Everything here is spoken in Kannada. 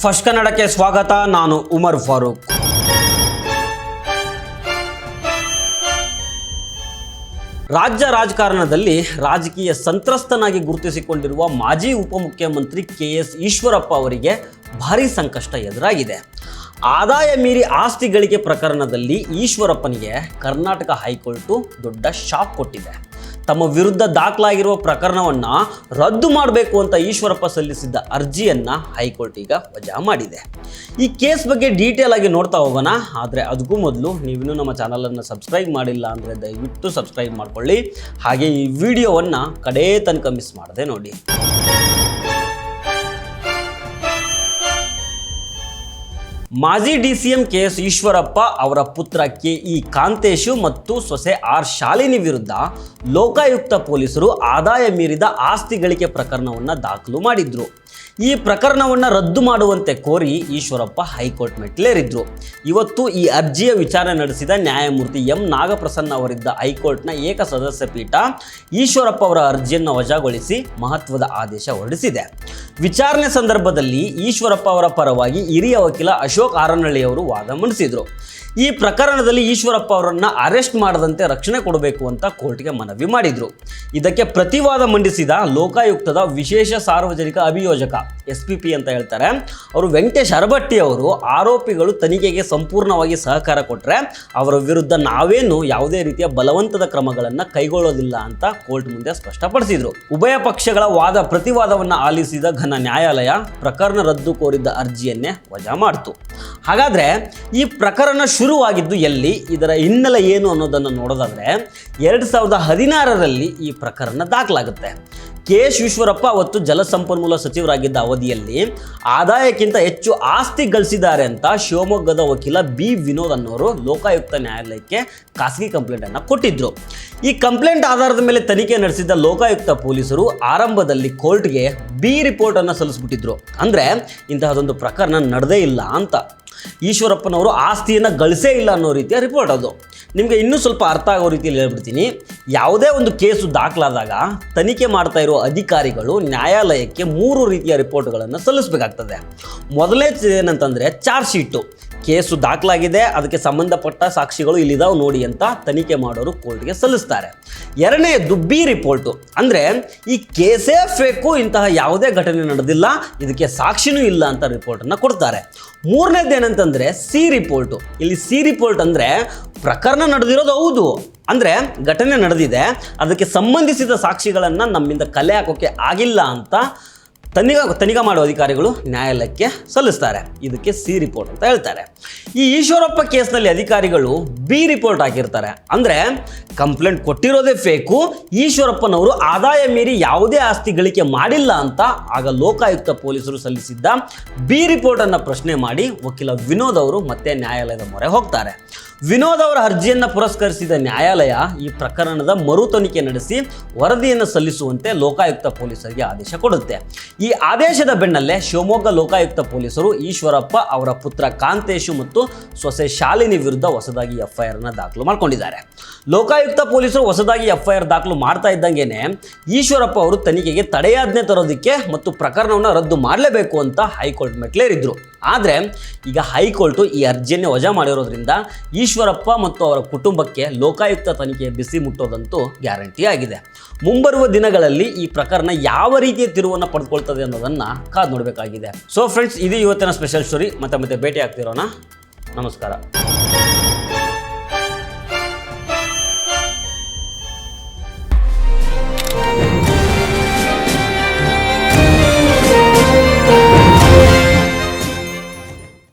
ಫಸ್ಟ್ ಕನ್ನಡಕ್ಕೆ ಸ್ವಾಗತ. ನಾನು ಉಮರ್ ಫಾರೂಕ್. ರಾಜ್ಯ ರಾಜಕಾರಣದಲ್ಲಿ ರಾಜಕೀಯ ಸಂತ್ರಸ್ತನಾಗಿ ಗುರುತಿಸಿಕೊಂಡಿರುವ ಮಾಜಿ ಉಪಮುಖ್ಯಮಂತ್ರಿ KS ಈಶ್ವರಪ್ಪ ಅವರಿಗೆ ಭಾರೀ ಸಂಕಷ್ಟ ಎದುರಾಗಿದೆ. ಆದಾಯ ಮೀರಿ ಆಸ್ತಿ ಗಳಿಕೆ ಪ್ರಕರಣದಲ್ಲಿ ಈಶ್ವರಪ್ಪನಿಗೆ ಕರ್ನಾಟಕ ಹೈಕೋರ್ಟು ದೊಡ್ಡ ಶಾಕ್ ಕೊಟ್ಟಿದೆ. ತಮ್ಮ ವಿರುದ್ಧ ದಾಖಲಾಗಿರುವ ಪ್ರಕರಣವನ್ನು ರದ್ದು ಮಾಡಬೇಕು ಅಂತ ಈಶ್ವರಪ್ಪ ಸಲ್ಲಿಸಿದ್ದ ಅರ್ಜಿಯನ್ನು ಹೈಕೋರ್ಟ್ ಈಗ ವಜಾ ಮಾಡಿದೆ. ಈ ಕೇಸ್ ಬಗ್ಗೆ ಡೀಟೇಲ್ ಆಗಿ ನೋಡ್ತಾ ಹೋಗೋಣ. ಆದರೆ ಅದಕ್ಕೂ ಮೊದಲು ನೀವಿನ್ನೂ ನಮ್ಮ ಚಾನಲನ್ನು ಸಬ್ಸ್ಕ್ರೈಬ್ ಮಾಡಿಲ್ಲ ಅಂದರೆ ದಯವಿಟ್ಟು ಸಬ್ಸ್ಕ್ರೈಬ್ ಮಾಡ್ಕೊಳ್ಳಿ. ಹಾಗೆ ಈ ವಿಡಿಯೋವನ್ನು ಕಡೇ ತನಕ ಮಿಸ್ ಮಾಡದೆ ನೋಡಿ. ಮಾಜಿ DCM KS ಈಶ್ವರಪ್ಪ ಅವರ ಪುತ್ರ KE ಕಾಂತೇಶು ಮತ್ತು ಸೊಸೆ R ಶಾಲಿನಿ ವಿರುದ್ಧ ಲೋಕಾಯುಕ್ತ ಪೊಲೀಸರು ಆದಾಯ ಮೀರಿದ ಆಸ್ತಿ ಗಳಿಕೆ ಪ್ರಕರಣವನ್ನು ದಾಖಲು ಮಾಡಿದ್ರು. ಈ ಪ್ರಕರಣವನ್ನು ರದ್ದು ಮಾಡುವಂತೆ ಕೋರಿ ಈಶ್ವರಪ್ಪ ಹೈಕೋರ್ಟ್ ಮೆಟ್ಟಿಲೇರಿದ್ರು. ಇವತ್ತು ಈ ಅರ್ಜಿಯ ವಿಚಾರಣೆ ನಡೆಸಿದ ನ್ಯಾಯಮೂರ್ತಿ M ನಾಗಪ್ರಸನ್ನ ಅವರಿದ್ದ ಹೈಕೋರ್ಟ್ನ ಏಕಸದಸ್ಯ ಪೀಠ ಈಶ್ವರಪ್ಪ ಅವರ ಅರ್ಜಿಯನ್ನು ವಜಾಗೊಳಿಸಿ ಮಹತ್ವದ ಆದೇಶ ಹೊರಡಿಸಿದೆ. ವಿಚಾರಣೆ ಸಂದರ್ಭದಲ್ಲಿ ಈಶ್ವರಪ್ಪ ಅವರ ಪರವಾಗಿ ಹಿರಿಯ ವಕೀಲ ಅಶೋಕ್ ಆರನಹಳ್ಳಿ ಅವರು ವಾದ ಮಂಡಿಸಿದರು. ಈ ಪ್ರಕರಣದಲ್ಲಿ ಈಶ್ವರಪ್ಪ ಅವರನ್ನು ಅರೆಸ್ಟ್ ಮಾಡದಂತೆ ರಕ್ಷಣೆ ಕೊಡಬೇಕು ಅಂತ ಕೋರ್ಟ್ಗೆ ಮನವಿ ಮಾಡಿದರು. ಇದಕ್ಕೆ ಪ್ರತಿವಾದ ಮಂಡಿಸಿದ ಲೋಕಾಯುಕ್ತದ ವಿಶೇಷ ಸಾರ್ವಜನಿಕ ಅಭಿಯೋಜಕ SPP ಅಂತ ಹೇಳ್ತಾರೆ ಅವರು ವೆಂಕಟೇಶ್ ಅರಬಟ್ಟಿ ಅವರು ಆರೋಪಿಗಳು ತನಿಖೆಗೆ ಸಂಪೂರ್ಣವಾಗಿ ಸಹಕಾರ ಕೊಟ್ಟರೆ ಅವರ ವಿರುದ್ಧ ನಾವೇನು ಯಾವುದೇ ರೀತಿಯ ಬಲವಂತದ ಕ್ರಮಗಳನ್ನು ಕೈಗೊಳ್ಳೋದಿಲ್ಲ ಅಂತ ಕೋರ್ಟ್ ಮುಂದೆ ಸ್ಪಷ್ಟಪಡಿಸಿದರು. ಉಭಯ ಪಕ್ಷಗಳ ವಾದ ಪ್ರತಿವಾದವನ್ನು ಆಲಿಸಿದ ಘನ ನ್ಯಾಯಾಲಯ ಪ್ರಕರಣ ರದ್ದು ಕೋರಿದ್ದ ಅರ್ಜಿಯನ್ನೇ ವಜಾ ಮಾಡಿತು. ಹಾಗಾದರೆ ಈ ಪ್ರಕರಣ ಶುರುವಾಗಿದ್ದು ಎಲ್ಲಿ, ಇದರ ಹಿನ್ನೆಲೆ ಏನು ಅನ್ನೋದನ್ನು ನೋಡೋದಾದರೆ 2016ರಲ್ಲಿ ಈ ಪ್ರಕರಣ ದಾಖಲಾಗುತ್ತೆ. KS ಈಶ್ವರಪ್ಪ ಅವತ್ತು ಜಲಸಂಪನ್ಮೂಲ ಸಚಿವರಾಗಿದ್ದ ಅವಧಿಯಲ್ಲಿ ಆದಾಯಕ್ಕಿಂತ ಹೆಚ್ಚು ಆಸ್ತಿ ಗಳಿಸಿದ್ದಾರೆ ಅಂತ ಶಿವಮೊಗ್ಗದ ವಕೀಲ B ವಿನೋದ್ ಅನ್ನೋರು ಲೋಕಾಯುಕ್ತ ನ್ಯಾಯಾಲಯಕ್ಕೆ ಖಾಸಗಿ ಕಂಪ್ಲೇಂಟನ್ನು ಕೊಟ್ಟಿದ್ದರು. ಈ ಕಂಪ್ಲೇಂಟ್ ಆಧಾರದ ಮೇಲೆ ತನಿಖೆ ನಡೆಸಿದ ಲೋಕಾಯುಕ್ತ ಪೊಲೀಸರು ಆರಂಭದಲ್ಲಿ ಕೋರ್ಟ್ಗೆ B ರಿಪೋರ್ಟನ್ನು ಸಲ್ಲಿಸ್ಬಿಟ್ಟಿದ್ರು. ಅಂದರೆ ಇಂತಹದೊಂದು ಪ್ರಕರಣ ನಡೆದೇ ಇಲ್ಲ ಅಂತ. ಈಶ್ವರಪ್ಪನವರು ಆಸ್ತಿಯನ್ನು ಗಳಿಸೇ ಇಲ್ಲ ಅನ್ನೋ ರೀತಿಯ ರಿಪೋರ್ಟ್ ಅದು. ನಿಮಗೆ ಇನ್ನೂ ಸ್ವಲ್ಪ ಅರ್ಥ ಆಗೋ ರೀತಿಯಲ್ಲಿ ಹೇಳ್ಬಿಡ್ತೀನಿ. ಯಾವುದೇ ಒಂದು ಕೇಸು ದಾಖಲಾದಾಗ ತನಿಖೆ ಮಾಡ್ತಾ ಇರೋ ಅಧಿಕಾರಿಗಳು ನ್ಯಾಯಾಲಯಕ್ಕೆ 3 ರೀತಿಯ ರಿಪೋರ್ಟ್ಗಳನ್ನು ಸಲ್ಲಿಸಬೇಕಾಗ್ತದೆ. ಮೊದಲನೇ ಏನಂತಂದರೆ ಚಾರ್ಜ್ ಶೀಟು. ಕೇಸು ದಾಖಲಾಗಿದೆ, ಅದಕ್ಕೆ ಸಂಬಂಧಪಟ್ಟ ಸಾಕ್ಷಿಗಳು ಇಲ್ಲಿದಾವೆ ನೋಡಿ ಅಂತ ತನಿಖೆ ಮಾಡೋರು ಕೋರ್ಟ್ಗೆ ಸಲ್ಲಿಸ್ತಾರೆ. ಎರಡನೇದು B ರಿಪೋರ್ಟು. ಅಂದರೆ ಈ ಕೇಸೇ ಫೇಕು, ಇಂತಹ ಯಾವುದೇ ಘಟನೆ ನಡೆದಿಲ್ಲ, ಇದಕ್ಕೆ ಸಾಕ್ಷಿನೂ ಇಲ್ಲ ಅಂತ ರಿಪೋರ್ಟನ್ನು ಕೊಡ್ತಾರೆ. ಮೂರನೇದು ಏನಂತಂದರೆ C ರಿಪೋರ್ಟು. ಇಲ್ಲಿ C ರಿಪೋರ್ಟ್ ಅಂದರೆ ಪ್ರಕರಣ ನಡೆದಿರೋದು ಹೌದು, ಅಂದರೆ ಘಟನೆ ನಡೆದಿದೆ, ಅದಕ್ಕೆ ಸಂಬಂಧಿಸಿದ ಸಾಕ್ಷಿಗಳನ್ನು ನಮ್ಮಿಂದ ಕಲೆ ಹಾಕೋಕ್ಕೆ ಆಗಿಲ್ಲ ಅಂತ ತನಿಖಾ ಮಾಡುವ ಅಧಿಕಾರಿಗಳು ನ್ಯಾಯಾಲಯಕ್ಕೆ ಸಲ್ಲಿಸ್ತಾರೆ. ಇದಕ್ಕೆ C ರಿಪೋರ್ಟ್ ಅಂತ ಹೇಳ್ತಾರೆ. ಈ ಈಶ್ವರಪ್ಪ ಕೇಸ್ನಲ್ಲಿ ಅಧಿಕಾರಿಗಳು B ರಿಪೋರ್ಟ್ ಹಾಕಿರ್ತಾರೆ. ಅಂದರೆ ಕಂಪ್ಲೇಂಟ್ ಕೊಟ್ಟಿರೋದೇ ಫೇಕು, ಈಶ್ವರಪ್ಪನವರು ಆದಾಯ ಮೀರಿ ಯಾವುದೇ ಆಸ್ತಿ ಗಳಿಕೆ ಮಾಡಿಲ್ಲ ಅಂತ ಆಗ ಲೋಕಾಯುಕ್ತ ಪೊಲೀಸರು ಸಲ್ಲಿಸಿದ್ದ B ರಿಪೋರ್ಟನ್ನು ಪ್ರಶ್ನೆ ಮಾಡಿ ವಕೀಲ ವಿನೋದ್ ಅವರು ಮತ್ತೆ ನ್ಯಾಯಾಲಯದ ಮೊರೆ ಹೋಗ್ತಾರೆ. ವಿನೋದ್ ಅವರ ಅರ್ಜಿಯನ್ನು ಪುರಸ್ಕರಿಸಿದ ನ್ಯಾಯಾಲಯ ಈ ಪ್ರಕರಣದ ಮರು ತನಿಖೆ ನಡೆಸಿ ವರದಿಯನ್ನು ಸಲ್ಲಿಸುವಂತೆ ಲೋಕಾಯುಕ್ತ ಪೊಲೀಸರಿಗೆ ಆದೇಶ ಕೊಡುತ್ತೆ. ಈ ಆದೇಶದ ಬೆನ್ನಲ್ಲೇ ಶಿವಮೊಗ್ಗ ಲೋಕಾಯುಕ್ತ ಪೊಲೀಸರು ಈಶ್ವರಪ್ಪ ಅವರ ಪುತ್ರ ಕಾಂತೇಶು ಮತ್ತು ಸೊಸೆ ಶಾಲಿನಿ ವಿರುದ್ಧ ಹೊಸದಾಗಿ FIR ಅನ್ನು ದಾಖಲು ಮಾಡಿಕೊಂಡಿದ್ದಾರೆ. ಲೋಕಾಯುಕ್ತ ಪೊಲೀಸರು ಹೊಸದಾಗಿ FIR ದಾಖಲು ಮಾಡ್ತಾ ಇದ್ದಂಗೆನೆ ಈಶ್ವರಪ್ಪ ಅವರು ತನಿಖೆಗೆ ತಡೆಯಾಜ್ಞೆ ತರೋದಕ್ಕೆ ಮತ್ತು ಪ್ರಕರಣವನ್ನು ರದ್ದು ಮಾಡಲೇಬೇಕು ಅಂತ ಹೈಕೋರ್ಟ್ ಮೆಟ್ಲೇರಿದ್ರು. ಆದರೆ ಈಗ ಹೈಕೋರ್ಟು ಈ ಅರ್ಜಿಯನ್ನೇ ವಜಾ ಮಾಡಿರೋದ್ರಿಂದ ಈಶ್ವರಪ್ಪ ಮತ್ತು ಅವರ ಕುಟುಂಬಕ್ಕೆ ಲೋಕಾಯುಕ್ತ ತನಿಖೆ ಬಿಸಿ ಮುಟ್ಟೋದಂತೂ ಗ್ಯಾರಂಟಿ ಆಗಿದೆ. ಮುಂಬರುವ ದಿನಗಳಲ್ಲಿ ಈ ಪ್ರಕರಣ ಯಾವ ರೀತಿಯ ತಿರುವನ್ನು ಪಡೆದುಕೊಳ್ತದೆ ಅನ್ನೋದನ್ನು ಕಾದು ನೋಡಬೇಕಾಗಿದೆ. ಸೊ ಫ್ರೆಂಡ್ಸ್, ಇದು ಇವತ್ತಿನ ಸ್ಪೆಷಲ್ ಸ್ಟೋರಿ. ಮತ್ತೆ ಭೇಟಿ ಆಗ್ತಿರೋಣ. ನಮಸ್ಕಾರ.